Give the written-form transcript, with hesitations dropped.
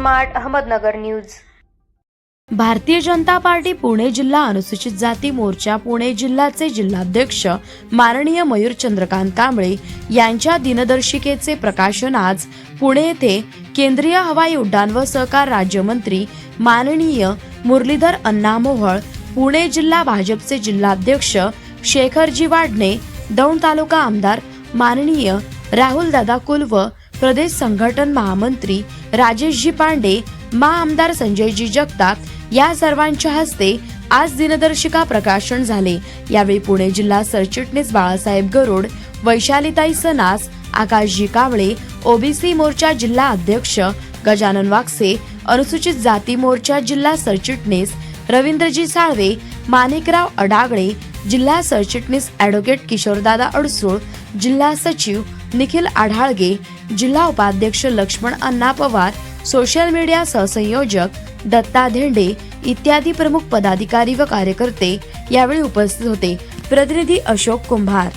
Smart Ahmednagar news. Bharatiya Janata party Pune जिल्हा अनुसूचित जाती मोर्चा पुणे जिल्ह्याचे जिल्हाध्यक्ष माननीय मयूर चंद्रकांत कांबळे यांच्या दिनदर्शिकेचे प्रकाशन आज पुणे येथे केंद्रीय हवाई उड्डाण व सहकार राज्यमंत्री माननीय मुरलीधर अण्णा मोहोळ, पुणे जिल्हा भाजपचे जिल्हाध्यक्ष शेखरजी वाडणे, दौंड तालुका आमदार माननीय राहुल दादा कुल व प्रदेश संघटन महामंत्री राजेशजी पांडे, आमदार संजयजी जगताप या सर्वांच्या हस्ते आज दिनदर्शिका प्रकाशन झाले। यावेळी पुणे जिल्हा सरचिटणीस बाळासाहेब गरुड, वैशालीताई सनास, आकाशजी कावळे, ओबीसी मोर्चा जिल्हा अध्यक्ष गजानन वागसे, अनुसूचित जाती मोर्चा जिल्हा सरचिटणीस रवींद्रजी साळवे, माणिकराव अडागळे, जिल्हा सरचिटणीस ॲडव्होकेट किशोरदादा अडसूळ, जिल्हा सचिव निखिल आढाळगे, जिल्हा उपाध्यक्ष लक्ष्मण अण्णा पवार, सोशल मीडिया सहसंयोजक दत्ता धेंडे इत्यादी प्रमुख पदाधिकारी व कार्यकर्ते यावेळी उपस्थित होते। प्रतिनिधी अशोक कुंभार।